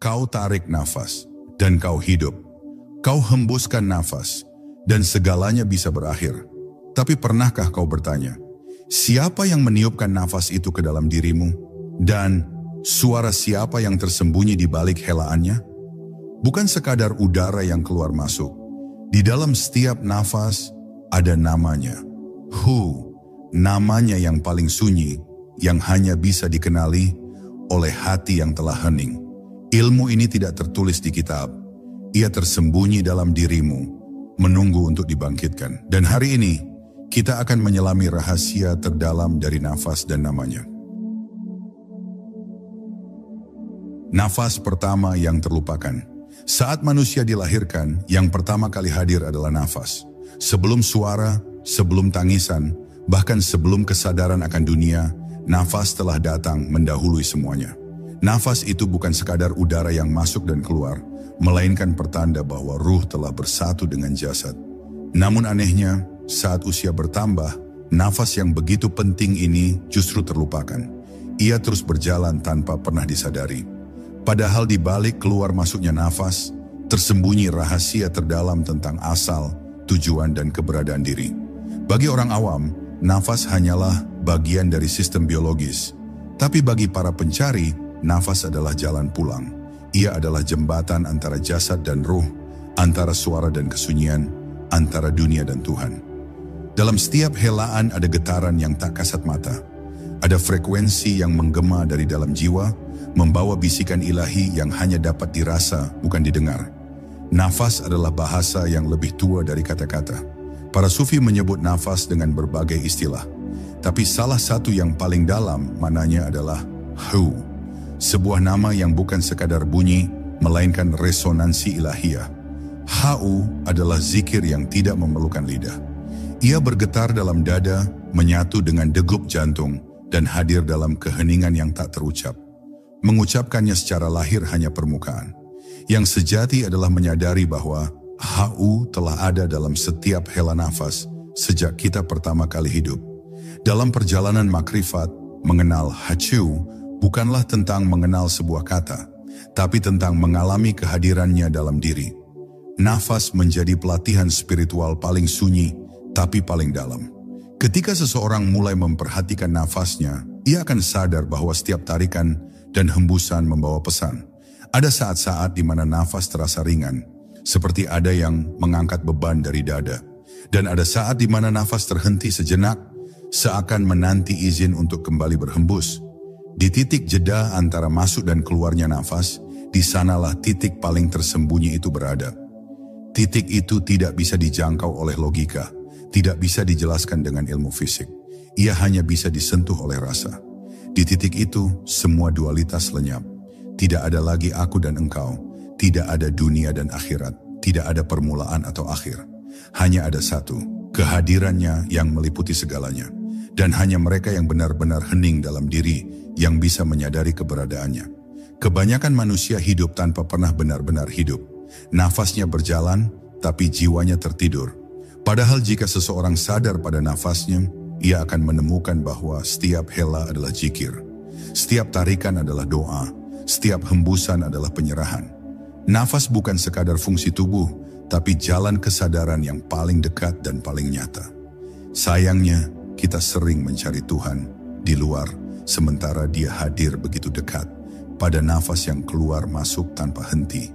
Kau tarik nafas, dan kau hidup. Kau hembuskan nafas, dan segalanya bisa berakhir. Tapi pernahkah kau bertanya, siapa yang meniupkan nafas itu ke dalam dirimu? Dan suara siapa yang tersembunyi di balik helaannya? Bukan sekadar udara yang keluar masuk. Di dalam setiap nafas ada namanya. Hu, namanya yang paling sunyi, yang hanya bisa dikenali oleh hati yang telah hening. Ilmu ini tidak tertulis di kitab. Ia tersembunyi dalam dirimu, menunggu untuk dibangkitkan. Dan hari ini, kita akan menyelami rahasia terdalam dari nafas dan namanya. Nafas pertama yang terlupakan. Saat manusia dilahirkan, yang pertama kali hadir adalah nafas. Sebelum suara, sebelum tangisan, bahkan sebelum kesadaran akan dunia, nafas telah datang mendahului semuanya. Nafas itu bukan sekadar udara yang masuk dan keluar, melainkan pertanda bahwa ruh telah bersatu dengan jasad. Namun anehnya, saat usia bertambah, nafas yang begitu penting ini justru terlupakan. Ia terus berjalan tanpa pernah disadari. Padahal di balik keluar masuknya nafas, tersembunyi rahasia terdalam tentang asal, tujuan dan keberadaan diri. Bagi orang awam, nafas hanyalah bagian dari sistem biologis. Tapi bagi para pencari, nafas adalah jalan pulang. Ia adalah jembatan antara jasad dan ruh, antara suara dan kesunyian, antara dunia dan Tuhan. Dalam setiap helaan ada getaran yang tak kasat mata. Ada frekuensi yang menggema dari dalam jiwa, membawa bisikan ilahi yang hanya dapat dirasa, bukan didengar. Nafas adalah bahasa yang lebih tua dari kata-kata. Para sufi menyebut nafas dengan berbagai istilah. Tapi salah satu yang paling dalam maknanya adalah Hu. Sebuah nama yang bukan sekadar bunyi, melainkan resonansi ilahiyah. Hu adalah zikir yang tidak memerlukan lidah. Ia bergetar dalam dada, menyatu dengan degup jantung, dan hadir dalam keheningan yang tak terucap. Mengucapkannya secara lahir hanya permukaan. Yang sejati adalah menyadari bahwa Hu telah ada dalam setiap hela nafas sejak kita pertama kali hidup. Dalam perjalanan makrifat, mengenal Hachu bukanlah tentang mengenal sebuah kata, tapi tentang mengalami kehadirannya dalam diri. Nafas menjadi pelatihan spiritual paling sunyi, tapi paling dalam. Ketika seseorang mulai memperhatikan nafasnya, ia akan sadar bahwa setiap tarikan dan hembusan membawa pesan. Ada saat-saat di mana nafas terasa ringan, seperti ada yang mengangkat beban dari dada. Dan ada saat di mana nafas terhenti sejenak, seakan menanti izin untuk kembali berhembus. Di titik jeda antara masuk dan keluarnya nafas, di sanalah titik paling tersembunyi itu berada. Titik itu tidak bisa dijangkau oleh logika, tidak bisa dijelaskan dengan ilmu fisik. Ia hanya bisa disentuh oleh rasa. Di titik itu, semua dualitas lenyap. Tidak ada lagi aku dan engkau, tidak ada dunia dan akhirat, tidak ada permulaan atau akhir. Hanya ada satu, kehadirannya yang meliputi segalanya. Dan hanya mereka yang benar-benar hening dalam diri yang bisa menyadari keberadaannya. Kebanyakan manusia hidup tanpa pernah benar-benar hidup. Nafasnya berjalan, tapi jiwanya tertidur. Padahal jika seseorang sadar pada nafasnya, ia akan menemukan bahwa setiap hela adalah zikir. Setiap tarikan adalah doa. Setiap hembusan adalah penyerahan. Nafas bukan sekadar fungsi tubuh, tapi jalan kesadaran yang paling dekat dan paling nyata. Sayangnya, kita sering mencari Tuhan di luar, sementara Dia hadir begitu dekat pada nafas yang keluar masuk tanpa henti.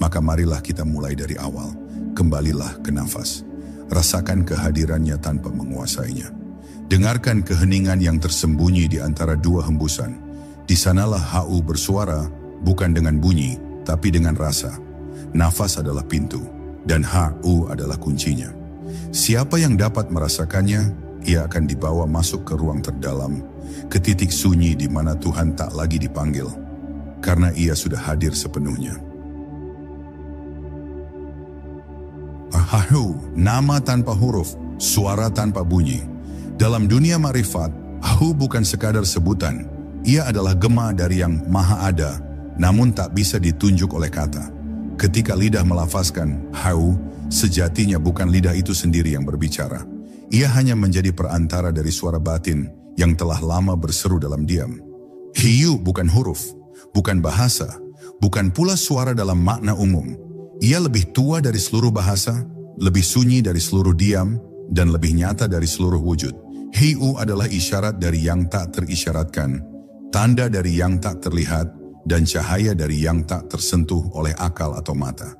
Maka marilah kita mulai dari awal, kembalilah ke nafas. Rasakan kehadirannya tanpa menguasainya. Dengarkan keheningan yang tersembunyi di antara dua hembusan. Di sanalah Hu bersuara, bukan dengan bunyi, tapi dengan rasa. Nafas adalah pintu, dan Hu adalah kuncinya. Siapa yang dapat merasakannya, ia akan dibawa masuk ke ruang terdalam, ke titik sunyi di mana Tuhan tak lagi dipanggil, karena ia sudah hadir sepenuhnya. Hu, nama tanpa huruf, suara tanpa bunyi. Dalam dunia marifat, Hu bukan sekadar sebutan, ia adalah gema dari yang maha ada, namun tak bisa ditunjuk oleh kata. Ketika lidah melafazkan Hu, sejatinya bukan lidah itu sendiri yang berbicara. Ia hanya menjadi perantara dari suara batin yang telah lama berseru dalam diam. Hiu bukan huruf, bukan bahasa, bukan pula suara dalam makna umum. Ia lebih tua dari seluruh bahasa, lebih sunyi dari seluruh diam, dan lebih nyata dari seluruh wujud. Hiu adalah isyarat dari yang tak terisyaratkan, tanda dari yang tak terlihat, dan cahaya dari yang tak tersentuh oleh akal atau mata.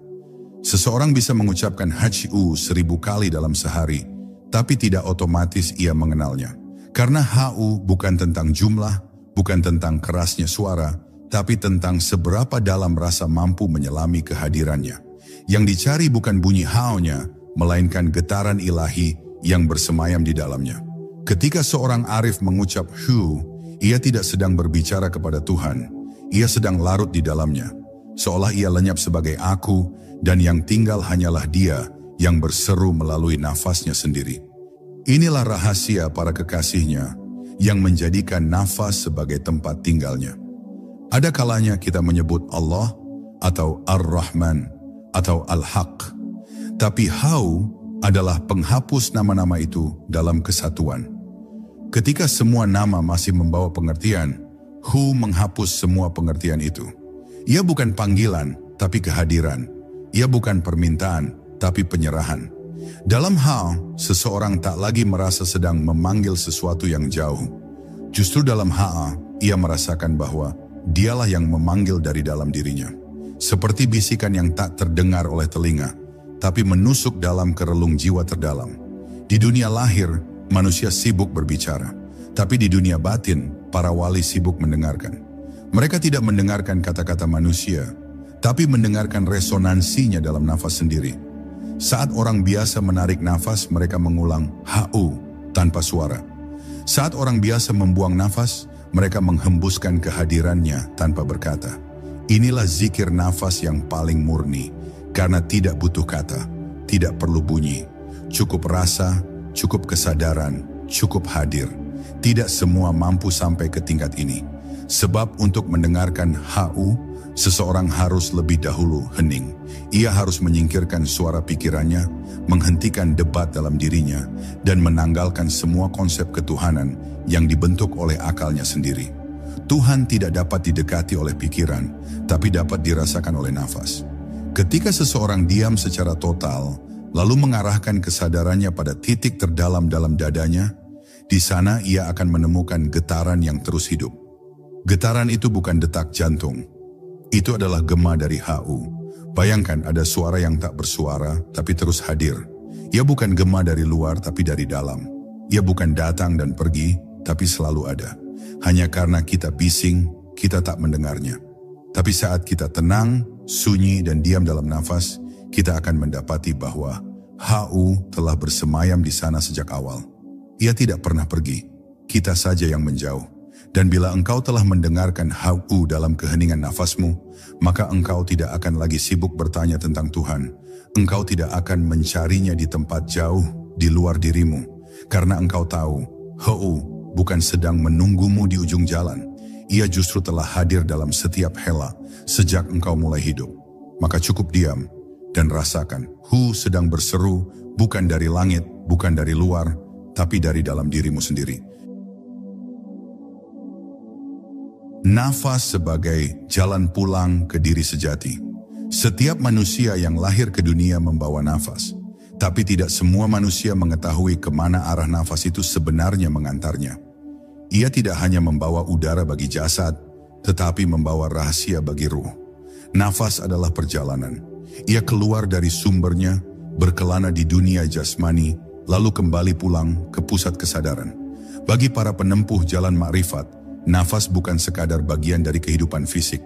Seseorang bisa mengucapkan HU 1000 kali dalam sehari, tapi tidak otomatis ia mengenalnya. Karena HU bukan tentang jumlah, bukan tentang kerasnya suara, tapi tentang seberapa dalam rasa mampu menyelami kehadirannya. Yang dicari bukan bunyi HU-nya, melainkan getaran ilahi yang bersemayam di dalamnya. Ketika seorang arif mengucap HU, ia tidak sedang berbicara kepada Tuhan, ia sedang larut di dalamnya. Seolah ia lenyap sebagai aku, dan yang tinggal hanyalah dia yang berseru melalui nafasnya sendiri. Inilah rahasia para kekasihnya yang menjadikan nafas sebagai tempat tinggalnya. Ada kalanya kita menyebut Allah atau Ar-Rahman atau Al-Haq. Tapi Hau adalah penghapus nama-nama itu dalam kesatuan. Ketika semua nama masih membawa pengertian, Hu menghapus semua pengertian itu. Ia bukan panggilan, tapi kehadiran. Ia bukan permintaan, tapi penyerahan. Dalam Hau, seseorang tak lagi merasa sedang memanggil sesuatu yang jauh. Justru dalam Ha, ia merasakan bahwa dialah yang memanggil dari dalam dirinya. Seperti bisikan yang tak terdengar oleh telinga, tapi menusuk dalam kerelung jiwa terdalam. Di dunia lahir, manusia sibuk berbicara. Tapi di dunia batin, para wali sibuk mendengarkan. Mereka tidak mendengarkan kata-kata manusia, tapi mendengarkan resonansinya dalam nafas sendiri. Saat orang biasa menarik nafas, mereka mengulang HU tanpa suara. Saat orang biasa membuang nafas, mereka menghembuskan kehadirannya tanpa berkata. Inilah zikir nafas yang paling murni, karena tidak butuh kata, tidak perlu bunyi. Cukup rasa, cukup kesadaran, cukup hadir. Tidak semua mampu sampai ke tingkat ini. Sebab untuk mendengarkan HU, seseorang harus lebih dahulu hening. Ia harus menyingkirkan suara pikirannya, menghentikan debat dalam dirinya, dan menanggalkan semua konsep ketuhanan yang dibentuk oleh akalnya sendiri. Tuhan tidak dapat didekati oleh pikiran, tapi dapat dirasakan oleh nafas. Ketika seseorang diam secara total, lalu mengarahkan kesadarannya pada titik terdalam dalam dadanya, di sana ia akan menemukan getaran yang terus hidup. Getaran itu bukan detak jantung. Itu adalah gema dari HU. Bayangkan ada suara yang tak bersuara, tapi terus hadir. Ia bukan gema dari luar, tapi dari dalam. Ia bukan datang dan pergi, tapi selalu ada. Hanya karena kita bising, kita tak mendengarnya. Tapi saat kita tenang, sunyi dan diam dalam nafas, kita akan mendapati bahwa HU telah bersemayam di sana sejak awal. Ia tidak pernah pergi, kita saja yang menjauh. Dan bila engkau telah mendengarkan HU dalam keheningan nafasmu, maka engkau tidak akan lagi sibuk bertanya tentang Tuhan. Engkau tidak akan mencarinya di tempat jauh di luar dirimu, karena engkau tahu, HU bukan sedang menunggumu di ujung jalan. Ia justru telah hadir dalam setiap hela sejak engkau mulai hidup. Maka cukup diam dan rasakan, HU sedang berseru bukan dari langit, bukan dari luar, tapi dari dalam dirimu sendiri. Nafas sebagai jalan pulang ke diri sejati. Setiap manusia yang lahir ke dunia membawa nafas, tapi tidak semua manusia mengetahui kemana arah nafas itu sebenarnya mengantarnya. Ia tidak hanya membawa udara bagi jasad, tetapi membawa rahasia bagi ruh. Nafas adalah perjalanan. Ia keluar dari sumbernya, berkelana di dunia jasmani, lalu kembali pulang ke pusat kesadaran. Bagi para penempuh jalan makrifat, nafas bukan sekadar bagian dari kehidupan fisik.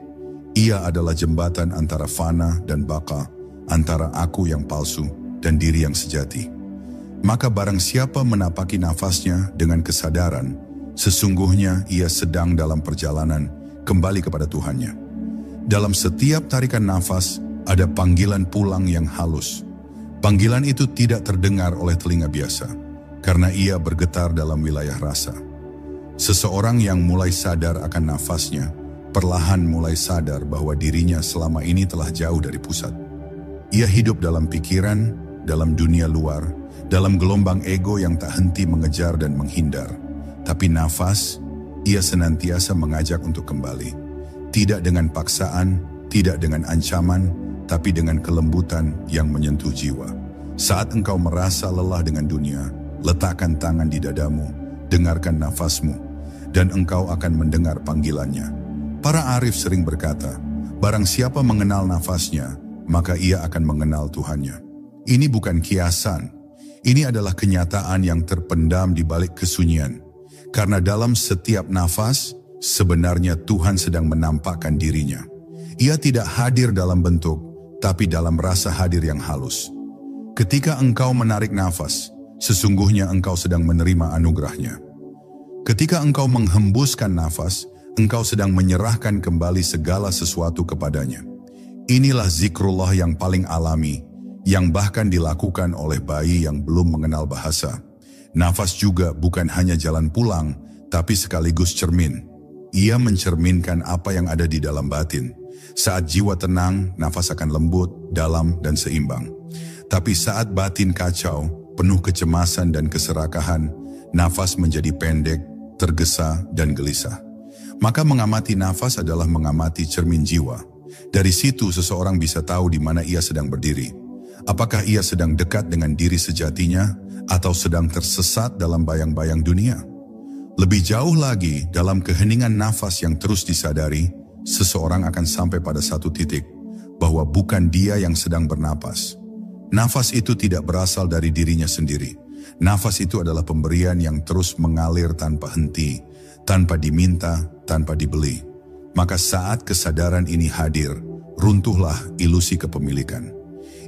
Ia adalah jembatan antara fana dan baka, antara aku yang palsu dan diri yang sejati. Maka barang siapa menapaki nafasnya dengan kesadaran, sesungguhnya ia sedang dalam perjalanan kembali kepada Tuhannya. Dalam setiap tarikan nafas, ada panggilan pulang yang halus. Panggilan itu tidak terdengar oleh telinga biasa, karena ia bergetar dalam wilayah rasa. Seseorang yang mulai sadar akan nafasnya, perlahan mulai sadar bahwa dirinya selama ini telah jauh dari pusat. Ia hidup dalam pikiran, dalam dunia luar, dalam gelombang ego yang tak henti mengejar dan menghindar. Tapi nafas, ia senantiasa mengajak untuk kembali. Tidak dengan paksaan, tidak dengan ancaman, tapi dengan kelembutan yang menyentuh jiwa. Saat engkau merasa lelah dengan dunia, letakkan tangan di dadamu, dengarkan nafasmu, dan engkau akan mendengar panggilannya. Para arif sering berkata, barang siapa mengenal nafasnya, maka ia akan mengenal Tuhannya. Ini bukan kiasan, ini adalah kenyataan yang terpendam di balik kesunyian. Karena dalam setiap nafas, sebenarnya Tuhan sedang menampakkan dirinya. Ia tidak hadir dalam bentuk, tapi dalam rasa hadir yang halus. Ketika engkau menarik nafas, sesungguhnya engkau sedang menerima anugerahnya. Ketika engkau menghembuskan nafas, engkau sedang menyerahkan kembali segala sesuatu kepadanya. Inilah zikrullah yang paling alami, yang bahkan dilakukan oleh bayi yang belum mengenal bahasa. Nafas juga bukan hanya jalan pulang, tapi sekaligus cermin. Ia mencerminkan apa yang ada di dalam batin. Saat jiwa tenang, nafas akan lembut, dalam, dan seimbang. Tapi saat batin kacau, penuh kecemasan dan keserakahan, nafas menjadi pendek, tergesa, dan gelisah. Maka mengamati nafas adalah mengamati cermin jiwa. Dari situ seseorang bisa tahu di mana ia sedang berdiri. Apakah ia sedang dekat dengan diri sejatinya atau sedang tersesat dalam bayang-bayang dunia? Lebih jauh lagi, dalam keheningan nafas yang terus disadari, seseorang akan sampai pada satu titik bahwa bukan dia yang sedang bernapas. Nafas itu tidak berasal dari dirinya sendiri. Nafas itu adalah pemberian yang terus mengalir tanpa henti, tanpa diminta, tanpa dibeli. Maka saat kesadaran ini hadir, runtuhlah ilusi kepemilikan.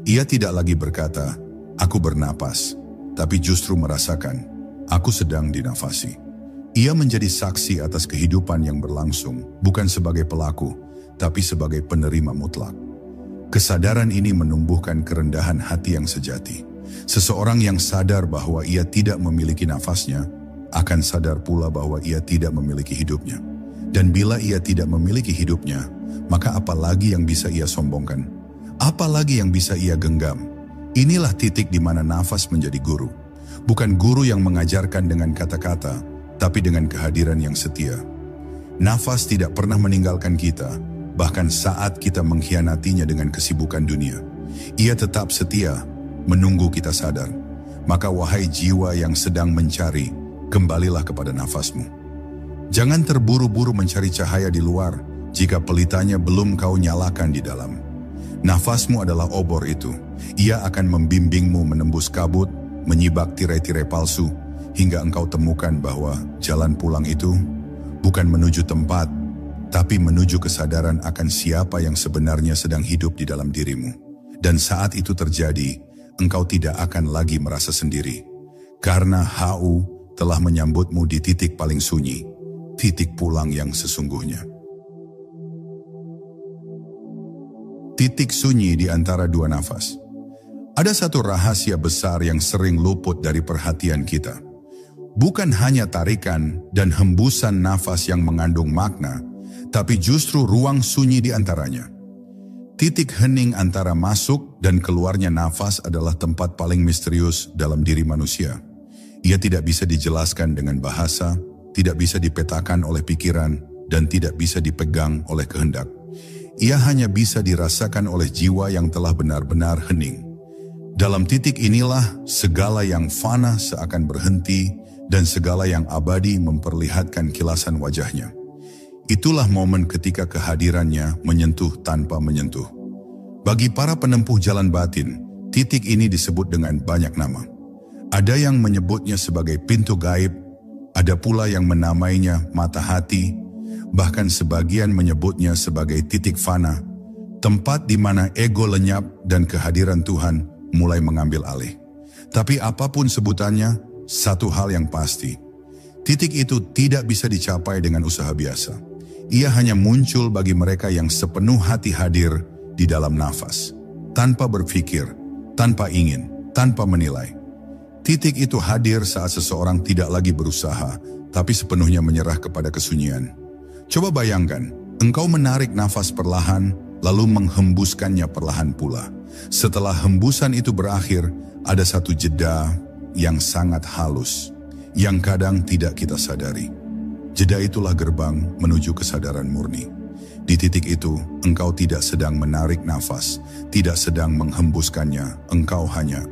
Ia tidak lagi berkata, aku bernapas, tapi justru merasakan, aku sedang dinafasi. Ia menjadi saksi atas kehidupan yang berlangsung, bukan sebagai pelaku, tapi sebagai penerima mutlak. Kesadaran ini menumbuhkan kerendahan hati yang sejati. Seseorang yang sadar bahwa ia tidak memiliki nafasnya, akan sadar pula bahwa ia tidak memiliki hidupnya. Dan bila ia tidak memiliki hidupnya, maka apa lagi yang bisa ia sombongkan? Apalagi yang bisa ia genggam? Inilah titik di mana nafas menjadi guru. Bukan guru yang mengajarkan dengan kata-kata, tapi dengan kehadiran yang setia. Nafas tidak pernah meninggalkan kita, bahkan saat kita mengkhianatinya dengan kesibukan dunia. Ia tetap setia, menunggu kita sadar. Maka wahai jiwa yang sedang mencari, kembalilah kepada nafasmu. Jangan terburu-buru mencari cahaya di luar, jika pelitanya belum kau nyalakan di dalam. Nafasmu adalah obor itu. Ia akan membimbingmu menembus kabut, menyibak tirai-tirai palsu, hingga engkau temukan bahwa jalan pulang itu bukan menuju tempat, tapi menuju kesadaran akan siapa yang sebenarnya sedang hidup di dalam dirimu. Dan saat itu terjadi, engkau tidak akan lagi merasa sendiri. Karena HU telah menyambutmu di titik paling sunyi, titik pulang yang sesungguhnya. Titik sunyi di antara dua nafas. Ada satu rahasia besar yang sering luput dari perhatian kita. Bukan hanya tarikan dan hembusan nafas yang mengandung makna, tapi justru ruang sunyi di antaranya. Titik hening antara masuk dan keluarnya nafas adalah tempat paling misterius dalam diri manusia. Ia tidak bisa dijelaskan dengan bahasa, tidak bisa dipetakan oleh pikiran, dan tidak bisa dipegang oleh kehendak. Ia hanya bisa dirasakan oleh jiwa yang telah benar-benar hening. Dalam titik inilah segala yang fana seakan berhenti dan segala yang abadi memperlihatkan kilasan wajahnya. Itulah momen ketika kehadirannya menyentuh tanpa menyentuh. Bagi para penempuh jalan batin, titik ini disebut dengan banyak nama. Ada yang menyebutnya sebagai pintu gaib, ada pula yang menamainya mata hati, bahkan sebagian menyebutnya sebagai titik fana, tempat di mana ego lenyap dan kehadiran Tuhan mulai mengambil alih. Tapi apapun sebutannya, satu hal yang pasti, titik itu tidak bisa dicapai dengan usaha biasa. Ia hanya muncul bagi mereka yang sepenuh hati hadir di dalam nafas, tanpa berpikir, tanpa ingin, tanpa menilai. Titik itu hadir saat seseorang tidak lagi berusaha, tapi sepenuhnya menyerah kepada kesunyian. Coba bayangkan, engkau menarik nafas perlahan, lalu menghembuskannya perlahan pula. Setelah hembusan itu berakhir, ada satu jeda yang sangat halus, yang kadang tidak kita sadari. Jeda itulah gerbang menuju kesadaran murni. Di titik itu, engkau tidak sedang menarik nafas, tidak sedang menghembuskannya, engkau hanya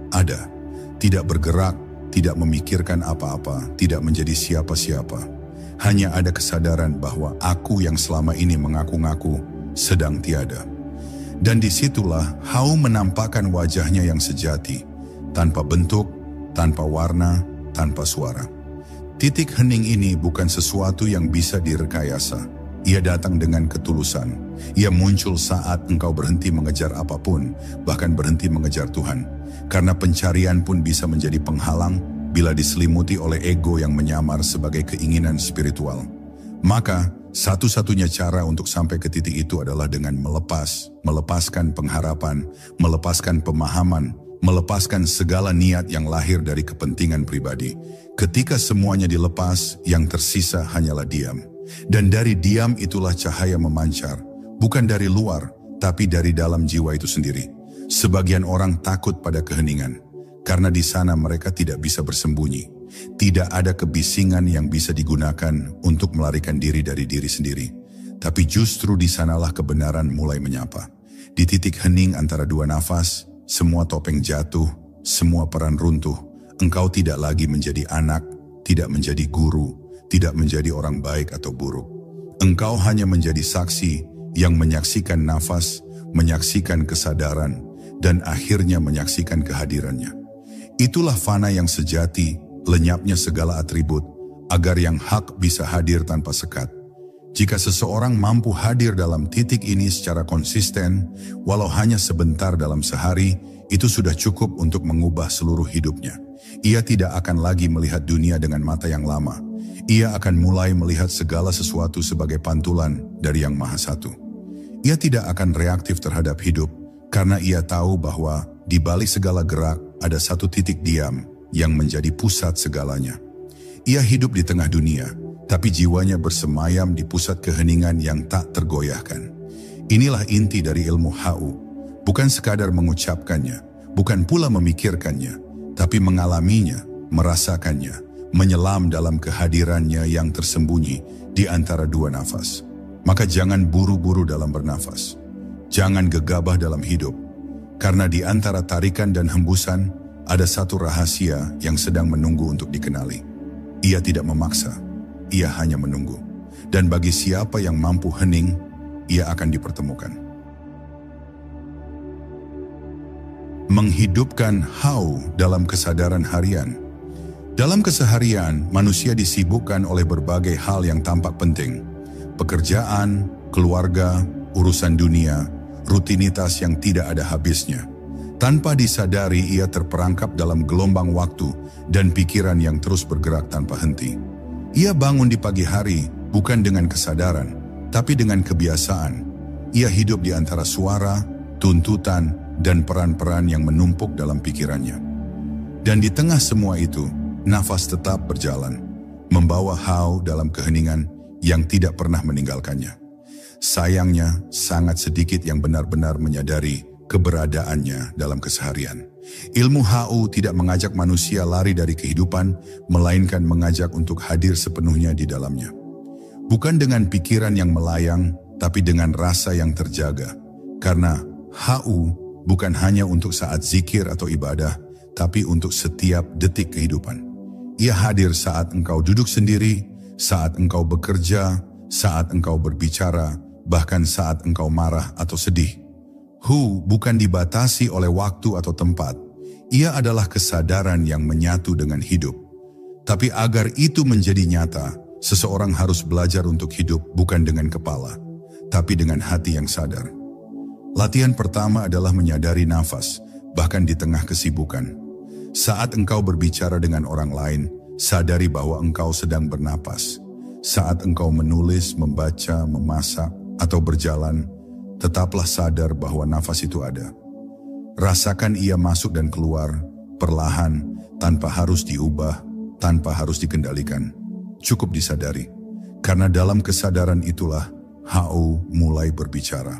ada, tidak bergerak, tidak memikirkan apa-apa, tidak menjadi siapa-siapa. Hanya ada kesadaran bahwa aku yang selama ini mengaku-ngaku sedang tiada. Dan disitulah Hau menampakkan wajahnya yang sejati, tanpa bentuk, tanpa warna, tanpa suara. Titik hening ini bukan sesuatu yang bisa direkayasa. Ia datang dengan ketulusan. Ia muncul saat engkau berhenti mengejar apapun, bahkan berhenti mengejar Tuhan. Karena pencarian pun bisa menjadi penghalang bila diselimuti oleh ego yang menyamar sebagai keinginan spiritual. Maka, satu-satunya cara untuk sampai ke titik itu adalah dengan melepaskan pengharapan, melepaskan pemahaman, melepaskan segala niat yang lahir dari kepentingan pribadi. Ketika semuanya dilepas, yang tersisa hanyalah diam. Dan dari diam itulah cahaya memancar, bukan dari luar, tapi dari dalam jiwa itu sendiri. Sebagian orang takut pada keheningan, karena di sana mereka tidak bisa bersembunyi. Tidak ada kebisingan yang bisa digunakan untuk melarikan diri dari diri sendiri. Tapi justru di sanalah kebenaran mulai menyapa. Di titik hening antara dua nafas, semua topeng jatuh, semua peran runtuh. Engkau tidak lagi menjadi anak, tidak menjadi guru, tidak menjadi orang baik atau buruk. Engkau hanya menjadi saksi yang menyaksikan nafas, menyaksikan kesadaran, dan akhirnya menyaksikan kehadirannya. Itulah fana yang sejati, lenyapnya segala atribut, agar yang hak bisa hadir tanpa sekat. Jika seseorang mampu hadir dalam titik ini secara konsisten, walau hanya sebentar dalam sehari, itu sudah cukup untuk mengubah seluruh hidupnya. Ia tidak akan lagi melihat dunia dengan mata yang lama. Ia akan mulai melihat segala sesuatu sebagai pantulan dari Yang Maha Satu. Ia tidak akan reaktif terhadap hidup, karena ia tahu bahwa di balik segala gerak ada satu titik diam yang menjadi pusat segalanya. Ia hidup di tengah dunia, tapi jiwanya bersemayam di pusat keheningan yang tak tergoyahkan. Inilah inti dari ilmu Hau, bukan sekadar mengucapkannya, bukan pula memikirkannya, tapi mengalaminya, merasakannya, menyelam dalam kehadirannya yang tersembunyi di antara dua nafas. Maka jangan buru-buru dalam bernafas. Jangan gegabah dalam hidup. Karena di antara tarikan dan hembusan, ada satu rahasia yang sedang menunggu untuk dikenali. Ia tidak memaksa, ia hanya menunggu. Dan bagi siapa yang mampu hening, ia akan dipertemukan. Menghidupkan Hau dalam kesadaran harian. Dalam keseharian, manusia disibukkan oleh berbagai hal yang tampak penting. Pekerjaan, keluarga, urusan dunia, rutinitas yang tidak ada habisnya. Tanpa disadari, ia terperangkap dalam gelombang waktu dan pikiran yang terus bergerak tanpa henti. Ia bangun di pagi hari bukan dengan kesadaran, tapi dengan kebiasaan. Ia hidup di antara suara, tuntutan, dan peran-peran yang menumpuk dalam pikirannya. Dan di tengah semua itu, nafas tetap berjalan, membawa Hau dalam keheningan yang tidak pernah meninggalkannya. Sayangnya, sangat sedikit yang benar-benar menyadari keberadaannya dalam keseharian. Ilmu Hau tidak mengajak manusia lari dari kehidupan, melainkan mengajak untuk hadir sepenuhnya di dalamnya. Bukan dengan pikiran yang melayang, tapi dengan rasa yang terjaga. Karena Hau bukan hanya untuk saat zikir atau ibadah, tapi untuk setiap detik kehidupan. Ia hadir saat engkau duduk sendiri, saat engkau bekerja, saat engkau berbicara, bahkan saat engkau marah atau sedih. Hu bukan dibatasi oleh waktu atau tempat. Ia adalah kesadaran yang menyatu dengan hidup. Tapi agar itu menjadi nyata, seseorang harus belajar untuk hidup bukan dengan kepala, tapi dengan hati yang sadar. Latihan pertama adalah menyadari nafas, bahkan di tengah kesibukan. Saat engkau berbicara dengan orang lain, sadari bahwa engkau sedang bernapas. Saat engkau menulis, membaca, memasak, atau berjalan, tetaplah sadar bahwa nafas itu ada. Rasakan ia masuk dan keluar, perlahan, tanpa harus diubah, tanpa harus dikendalikan. Cukup disadari, karena dalam kesadaran itulah Hau mulai berbicara.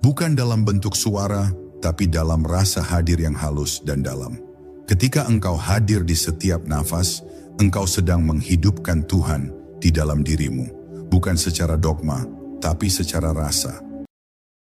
Bukan dalam bentuk suara, tapi dalam rasa hadir yang halus dan dalam. Ketika engkau hadir di setiap nafas, engkau sedang menghidupkan Tuhan di dalam dirimu, bukan secara dogma, tapi secara rasa.